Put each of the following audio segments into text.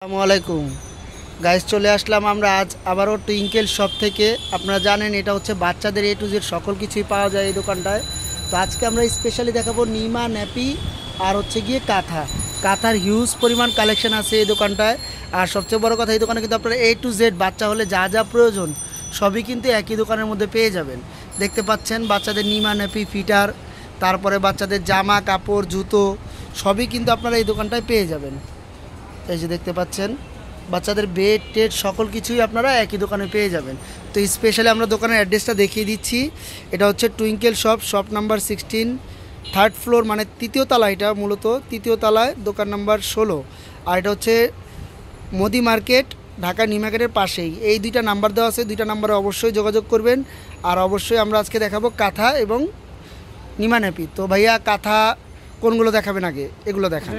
আসসালামু আলাইকুম গাইস, চলে আসলাম আমরা আজ আবারও টুইঙ্কেল শপ থেকে। আপনারা জানেন এটা হচ্ছে বাচ্চাদের এ টু জেড সকল কিছুই পাওয়া যায় এই দোকানটায়। তো আজকে আমরা স্পেশালি দেখাবো নিমা, ন্যাপি আর হচ্ছে গিয়ে কাঁথার হিউজ পরিমাণ কালেকশন আছে এই দোকানটায়। আর সবচেয়ে বড় কথা, এই দোকানে কিন্তু আপনারা এ টু জেড বাচ্চা হলে যা যা প্রয়োজন সবই কিন্তু একই দোকানের মধ্যে পেয়ে যাবেন। দেখতে পাচ্ছেন বাচ্চাদের নিমা, ন্যাপি, ফিটার, তারপরে বাচ্চাদের জামা কাপড়, জুতো সবই কিন্তু আপনারা এই দোকানটায় পেয়ে যাবেন। এই যে দেখতে পাচ্ছেন বাচ্চাদের বেড টেড সকল কিছুই আপনারা একই দোকানে পেয়ে যাবেন। তো স্পেশালি আমরা দোকানের অ্যাড্রেসটা দেখিয়ে দিচ্ছি। এটা হচ্ছে twinkle shop number 16, third floor, মানে তৃতীয় তলা। এটা মূলত তৃতীয় তলায়, দোকান নাম্বার 16। আর এটা হচ্ছে মোদি মার্কেট, ঢাকা নিউ মার্কেটের পাশেই। এই দুইটা নাম্বার দেওয়া আছে, দুইটা নাম্বারে অবশ্যই যোগাযোগ করবেন। আর অবশ্যই আমরা আজকে দেখাবো কাঁথা এবং নিমা ন্যাপি। তো ভাইয়া কাঁথা কোনগুলো দেখাবেন আগে? এগুলো দেখান।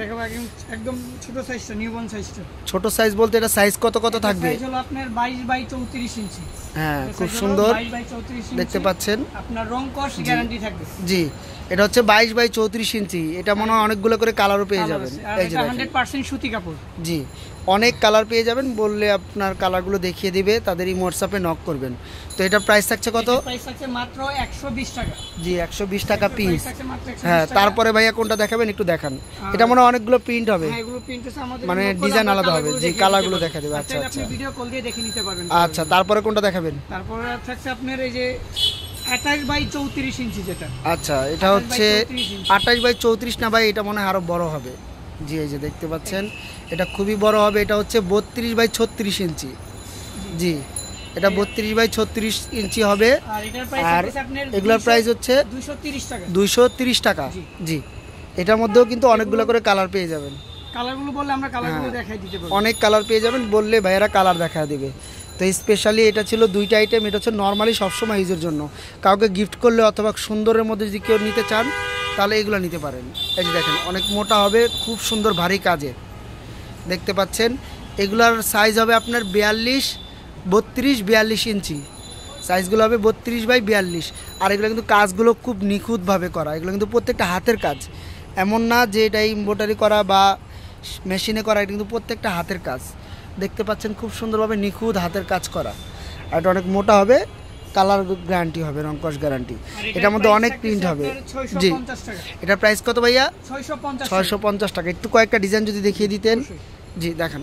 একদম ছোট সাইজটা, নিউবর্ন সাইজটা। ছোট সাইজ বলতে এটা সাইজ কত থাকবে? সাইজ হলো আপনার 22 বাই 34 ইঞ্চি। হ্যাঁ, খুব সুন্দর 22 বাই 34 ইঞ্চি দেখতে পাচ্ছেন। আপনার রং কস গ্যারান্টি থাকবে। জি, এটা হচ্ছে 22 বাই 34 ইঞ্চি। এটা মনে হয় অনেকগুলো করে কালারও পেয়ে যাবেন। এই যে 100% সুতি কাপড়। জি, অনেক কালার পেয়ে যাবেন। বললে আপনার কালারগুলো দেখিয়ে দিবে, তাদেরই হোয়াটসঅ্যাপে নক করবেন। তো এটার প্রাইস থাকছে কত? প্রাইস থাকছে মাত্র 120 টাকা। জি, 120 টাকা পিস। 120 হ্যাঁ, তারপরে ভাইয়া কোনটা দেখাবেন একটু দেখান। এটা মনে হয় অনেকগুলো প্রিন্ট হবে। হ্যাঁ, এগুলো প্রিন্ট আছে আমাদের, মানে ডিজাইন আলাদা হবে। জি, কালারগুলো দেখা দেবে। আচ্ছা আপনি ভিডিও কল দিয়ে দেখে নিতে পারবেন। আচ্ছা, তারপরে কোনটা দেখাবেন? তারপরে থাকছে আপনার এই যে 28 বাই 34 ইঞ্চি যেটা। আচ্ছা, এটা হচ্ছে 28 বাই 34 না ভাই, এটা মনে হয় আরো বড় হবে। জি, এই যে দেখতে পাচ্ছেন এটা খুবই বড় হবে। এটা হচ্ছে 32 বাই 36 ইঞ্চি। জি, এটা 32 বাই 36 ইঞ্চি হবে। আর এগুলোর প্রাইস হচ্ছে 230 টাকা। জি, এটার মধ্যেও কিন্তু অনেকগুলো করে কালার পেয়ে যাবেন। কালারগুলো বললে আমরা কালারগুলো দেখাই দিতে পারবো। অনেক কালার পেয়ে যাবেন, বললে ভাইয়েরা কালার দেখা দেবে। তো স্পেশালি এটা ছিল দুইটা আইটেম। এটা হচ্ছে নর্মালি সবসময় ইউজের জন্য, কাউকে গিফট করলে অথবা সুন্দরের মধ্যে যদি কেউ নিতে চান তাহলে এগুলো নিতে পারেন। এই যে দেখেন অনেক মোটা হবে, খুব সুন্দর ভারী কাজের। দেখতে পাচ্ছেন এগুলার সাইজ হবে আপনার 32 ইঞ্চি। সাইজগুলো হবে 32 বাই 42। আর এগুলো কিন্তু কাজগুলো খুব নিখুঁতভাবে করা। এগুলো কিন্তু প্রত্যেকটা হাতের কাজ, এমন না যে এটা এমব্রয়ডারি করা বা মেশিনে করা। এটা কিন্তু প্রত্যেকটা হাতের কাজ। দেখতে পাচ্ছেন খুব সুন্দরভাবে নিখুঁত হাতের কাজ করা। আর এটা অনেক মোটা হবে, কালার গ্যারান্টি হবে, রংকশ গ্যারান্টি। এটার মধ্যে অনেক প্রিন্ট হবে। জি, এটার প্রাইস কত ভাইয়া? 650 টাকা। একটু কয়েকটা ডিজাইন যদি দেখিয়ে দিতেন। জি, দেখান।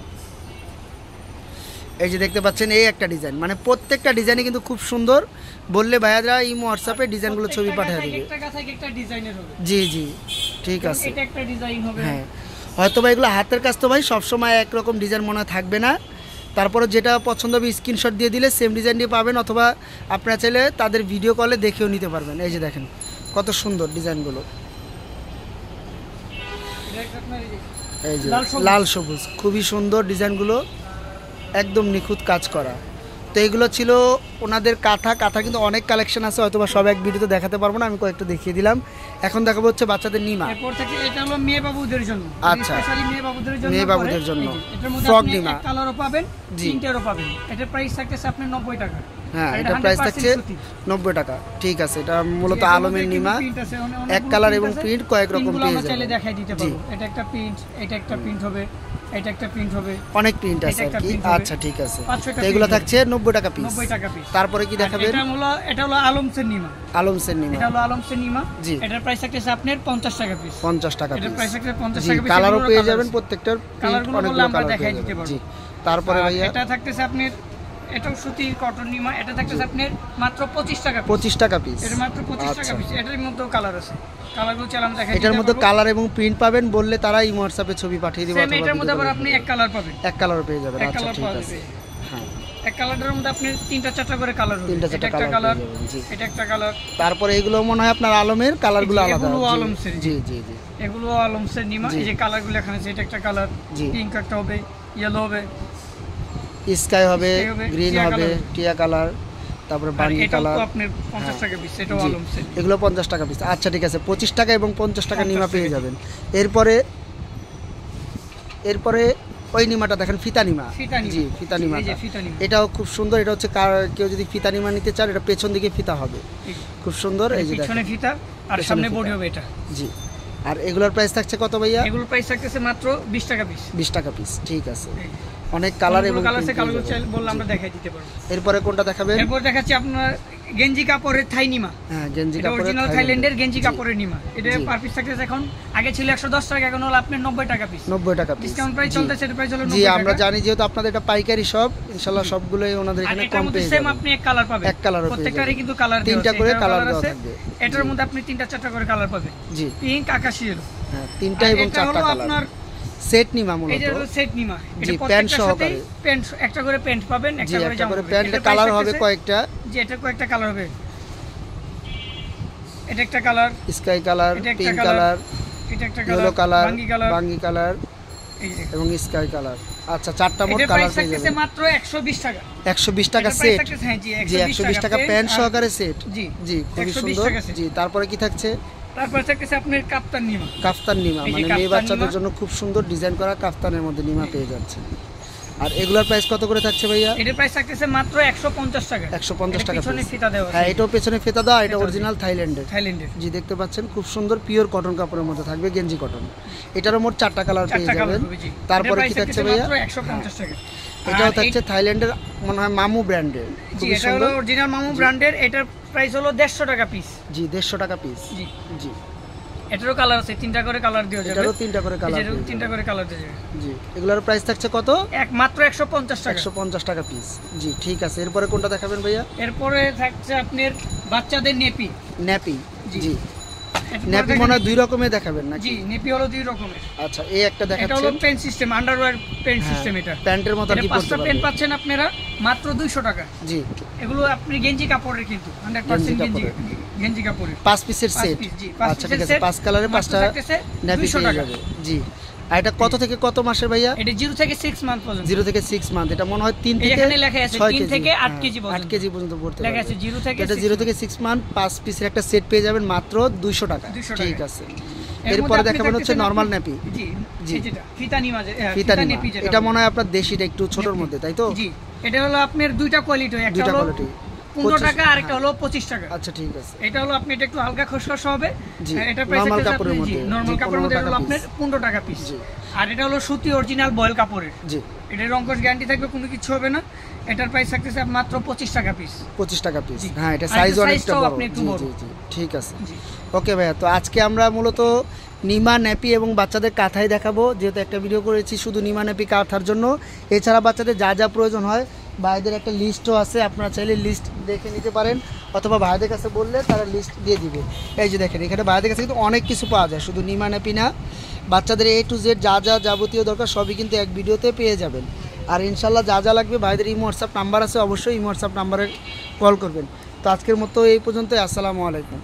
এই যে দেখতে পাচ্ছেন এই একটা ডিজাইন, মানে প্রত্যেকটা ডিজাইনই কিন্তু খুব সুন্দর। বললে ভাইয়ারা এই হোয়াটসঅ্যাপে ডিজাইনগুলো ছবি পাঠিয়ে দেবে। জি জি, ঠিক আছে। হ্যাঁ, হয়তো ভাই এগুলো হাতের কাজ, তো ভাই সবসময় একরকম ডিজাইন মনে থাকবে না। তারপরে যেটা পছন্দ হবে স্ক্রিনশট দিয়ে দিলে সেম ডিজাইন দিয়ে পাবেন, অথবা আপনারা চাইলে তাদের ভিডিও কলে দেখেও নিতে পারবেন। এই যে দেখেন কত সুন্দর ডিজাইনগুলো। এই যে লাল সবুজ, খুবই সুন্দর ডিজাইনগুলো, একদম নিখুঁত কাজ করা। তো এগুলো ছিল ওনাদের কাঁথা কিন্তু অনেক কালেকশন আছে, হয়তো বা সব এক ভিডিওতে দেখাতে পারবো না, আমি কয়েকটা দেখিয়ে দিলাম। এখন দেখাবো হচ্ছে বাচ্চাদের নিমা। এটা হলো মেয়ে বাবুদের জন্য। আচ্ছা, মেয়ে বাবুদের জন্য ফ্রক নিমা কালারও পাবেন, প্রিন্টারও পাবেন। এটার প্রাইস থাকছে আপনার 90 টাকা। হ্যাঁ, এটা প্রাইস থাকছে 90 টাকা। ঠিক আছে, এটা মূলত আলমের নিমা, এক কালার এবং প্রিন্ট কয়েক রকম পেয়ে যাবেন। দেখাই দিতে পারবো। এটা একটা প্রিন্ট, এটা একটা প্রিন্ট হবে, এটা একটা প্রিন্ট হবে, অনেক প্রিন্ট আছে আর কি। আচ্ছা, ঠিক আছে, এগুলো থাকছে 90 টাকা পিস। তারপরে কি দেখাবেন? এটা হলো আলমসের নিমা। এটা হলো আলমসের নিমা। জি, এটার প্রাইস থাকছে আপনার 50 টাকা পিস। 50 টাকা পিস। এটার প্রাইস থাকছে 50 টাকা পিস। কালারও পেয়ে যাবেন, প্রত্যেকটার কালারগুলো আমরা দেখাই দিতে পারবো। জি, তারপরে ভাইয়া এটা থাকতেছে আপনার, এটাও সুতি কটন নিমা। এটা থাকতেছে আপনার মাত্র 25 টাকা। 25 টাকা পিস। এটা মাত্র 25 টাকা পিস। এটার মধ্যেও কালার আছে, কালারগুলো চালাম দেখাই। এটার মধ্যে কালার এবং প্রিন্ট পাবেন, বললে তারা এই হোয়াটসঅ্যাপে ছবি পাঠিয়ে দিবে। এটার মধ্যে আবার আপনি এক কালার পাবেন, এক কালার পেয়ে যাবেন। আচ্ছা, ঠিক আছে। হ্যাঁ, এক কালারের মধ্যে আপনি 3-4টা করে কালার হবে। এটা একটা কালার, এটা একটা কালার। তারপরে এগুলো মনে হয় আপনার আলমের কালারগুলো আলাদা। এগুলো আলমসের। জি জি জি, এগুলো আলমসের নিমা। এই যে কালারগুলো এখানে আছে, এটা একটা কালার, পিঙ্ক একটা হবে, ইয়েলো হবে, স্কাই হবে, গ্রিন হবে, টিয়া কালার, তারপরে বার্নি কালার। এটাও আপনার 50 টাকা পিস। এটাও আলমসের। এগুলো 50 টাকা পিস। আচ্ছা, ঠিক আছে, 25 টাকা এবং 50 টাকা নিমা পেয়ে যাবেন। এরপরে ওই নিমাটা দেখেন, ফিতা নিমা। জি, ফিতা নিমা। এটাও খুব সুন্দর। এটা হচ্ছে কেউ যদি ফিতা নিমা নিতে চান, এটা পেছন দিকে ফিতা হবে, খুব সুন্দর। এই যে পিছনে ফিতা আর সামনে বডি হবে এটা। জি, আর এগুলোর প্রাইস থাকছে কত ভাইয়া? এগুলোর প্রাইস থাকতেছে মাত্র 20 টাকা পিস। 20 টাকা পিস, ঠিক আছে। অনেক কালার এবং কালার বললে আমরা দেখাই দিতে পারবো। এরপরে কোনটা দেখাবেন? এরপর দেখাচ্ছি আপনার গেঞ্জি কাপড়ের থাই নিমা। হ্যাঁ, গেঞ্জি কাপড়ের অরিজিনাল থাইল্যান্ডের গেঞ্জি কাপড়ের নিমা। এটা পার পিস থাকতেছে এখন, আগে ছিল 110 টাকা, এখন হলো আপনার 90 টাকা পিস। 90 টাকা পিস ডিসকাউন্ট প্রাইস চলতেছে, এর প্রাইস হলো 90 জি। টাকা। আমরা জানি যেহেতু আপনাদের এটা পাইকারি শপ, ইনশাআল্লাহ সবগুলোই ওনাদের এখানে কম পেয়ে সেম যাবেন। আপনি এক কালার পাবেন, এক কালারও পেয়ে প্রত্যেকটারই যাবেন। কিন্তু কালার দেওয়া আছে, তিনটা করে কালার দেওয়া থাকবে। এটার মধ্যে আপনি 3-4টা করে কালার পাবেন। জি, পিঙ্ক, আকাশী এলো। হ্যাঁ, 3টা এবং 4টা কালার। আপনার সেট নিমা মূলত। এটা হলো সেট নিমা। জি, প্যান্ট সহকারে। প্যান্ট একটা করে প্যান্ট পাবেন, একটা করে জামা পাবেন। প্যান্টের কালার হবে কয়েকটা। জি, এটা কয়েকটা কালার হবে। এটা একটা colour, sky colour, pink colour, এটা একটা ইয়েলো কালার, কালার, বাঙ্গি কালার এবং স্কাই কালার। আচ্ছা, 4টা মোট এটা কালার প্রাইস পেয়ে থাকতেছে যাবেন। মাত্র 120 টাকা। 120 টাকা সেট। হ্যাঁ জি, জি, 120 টাকা প্যান্ট সহকারে সেট। জি জি, খুবই 120 সুন্দর। টাকা set। জি, তারপরে কি থাকছে? তারপর থাকতেছে আপনার কাপ্তান নিমা। কাফতান নিমা, এই যে মানে মেয়ে কাফতান বাচ্চাদের নিমা। জন্য খুব সুন্দর ডিজাইন করা কাফতানের মধ্যে নিমা পেয়ে যাচ্ছে। আর এগুলোর প্রাইস কত করে থাকছে ভাইয়া? এটার প্রাইস থাকতেছে মাত্র 150 টাকা। 150 টাকা পিছনে piece। ফিতা দেওয়া আছে। হ্যাঁ, এটাও পেছনে ফিতা দেওয়া, এটা অরিজিনাল থাইল্যান্ডের। থাইল্যান্ডের। জি, দেখতে পাচ্ছেন খুব সুন্দর পিওর কটন কাপড়ের মধ্যে থাকবে, গেঞ্জি কটন। এটারও মোট 4টা কালার পেয়ে 4টা কালার যাবেন। হবে জি। তারপরে কি থাকছে ভাইয়া? মাত্র 150 টাকা। এটাও থাকছে থাইল্যান্ডের, মনে হয় মামু ব্র্যান্ডের। জি, খুবই এটা হলো সুন্দর। অরিজিনাল মামু ব্র্যান্ডের। এটার প্রাইস হলো 150 টাকা পিস। জি, 150 টাকা পিস। জি, জি, এটারও কালার আছে, 3টা করে কালার দেওয়া যাবে। এটারও 3টা করে কালার। এটারও 3টা করে কালার দেওয়া যাবে। জি, এগুলোর প্রাইস থাকছে কত? মাত্র 150 টাকা। 150 টাকা পিস। জি, ঠিক আছে। এরপরে কোনটা দেখাবেন ভাইয়া? এরপরে থাকছে আপনার বাচ্চাদের নেপি। ন্যাপি। জি। জি, এরপর ন্যাপি দেখেন- মনে হয় 2 রকমের দেখাবেন নাকি? জি, নেপি হলো 2 রকমের। আচ্ছা, এই একটা এটা হলো দেখাচ্ছেন। Pen system, underwear pen system. এটা প্যান্টের মতো এটা কি 5টা পড়তে পেন পারবে? পাচ্ছেন আপনারা মাত্র 200 টাকা। জি, এগুলো আপনি গেঞ্জি কাপড়ের, কিন্তু 100% গেঞ্জি কাপড়ের। 5 পিসের 5 সেট। piece, জি, 5 আচ্ছা, ঠিক piece-এর আছে। set, 5 কালারে 5টা থাকতেছে ন্যাপি 200 পেয়ে টাকা। যাবে। জি, আর এটা কত থেকে কত মাসের ভাইয়া? এটা 0 থেকে 6 মান্থ পর্যন্ত। 0 থেকে 6 মান্থ। এটা মনে হয় 3 থেকে এখানে লেখা আছে 6 3 কেজি। থেকে 8 হ্যাঁ, কেজি পর্যন্ত। 8 কেজি পর্যন্ত পড়তে লেখা পারবে। আছে 0 থেকে এটা 0 থেকে 6 মান্থ 5 পিসের একটা সেট পেয়ে যাবেন মাত্র 200 টাকা। 200 টাকা। ঠিক আছে। এর এরপরে মধ্যে আপনি দেখাবেন হচ্ছে দেখতেছেন নরমাল আপনি- ন্যাপি। জি, জি। এই যেটা ফিতা নিমা, ফিতা নিমা। নেপি যেটা এটা বলে। মনে হয় আপনার দেশিটা একটু ছোটর মধ্যে, তাই তো? জি, এটা হলো আপনার 2টা কোয়ালিটি, একটা 2টা হলো কোয়ালিটি। 15 টাকা আর একটা হলো 25 টাকা। আচ্ছা, ঠিক আছে। এটা হলো আপনি, এটা একটু হালকা খসখসে হবে। জি, এটা প্রাইস normal হচ্ছে কাপড়ের আপনি- মধ্যে। জি, নরমাল জি, কাপড়ের মধ্যে 15 হলো টাকা আপনার piece। 15 টাকা পিস। জি। আর এটা হলো সুতি অরিজিনাল বয়েল কাপড়ের। জি, এটা রংকশ গ্যারান্টি থাকবে, কোনো কিছু হবে না। এটার প্রাইস থাকতেছে মাত্র 25 টাকা পিস। 25 টাকা পিস। জি। হ্যাঁ, এটা আর সাইজ এটা অনেকটা size-টাও বড়। আপনি একটু জি, বড়। জি, জি, ঠিক আছে। জি। ওকে ভাইয়া, তো আজকে আমরা মূলত নিমা ন্যাপি এবং বাচ্চাদের কাঁথাই দেখাবো, যেহেতু একটা ভিডিও করেছি শুধু নিমা ন্যাপি কাঁথার জন্য। এছাড়া বাচ্চাদের যা যা প্রয়োজন হয়, ভাইদের একটা লিস্টও আছে, আপনারা চাইলে লিস্ট দেখে নিতে পারেন, অথবা ভাইদের কাছে বললে তারা লিস্ট দিয়ে দিবে। এই যে দেখেন, এখানে ভাইদের কাছে কিন্তু অনেক কিছু পাওয়া যায়, শুধু নিমা ন্যাপি না, বাচ্চাদের A to Z যা যা যাবতীয় দরকার সবই কিন্তু এক ভিডিওতে পেয়ে যাবেন। আর ইনশাল্লাহ যা যা লাগবে ভাইদের ইমো হোয়াটসঅ্যাপ নাম্বার আছে, অবশ্যই ইমো হোয়াটসঅ্যাপ নাম্বারে কল করবেন। তো আজকের মতো এই পর্যন্তই। আসসালামু আলাইকুম।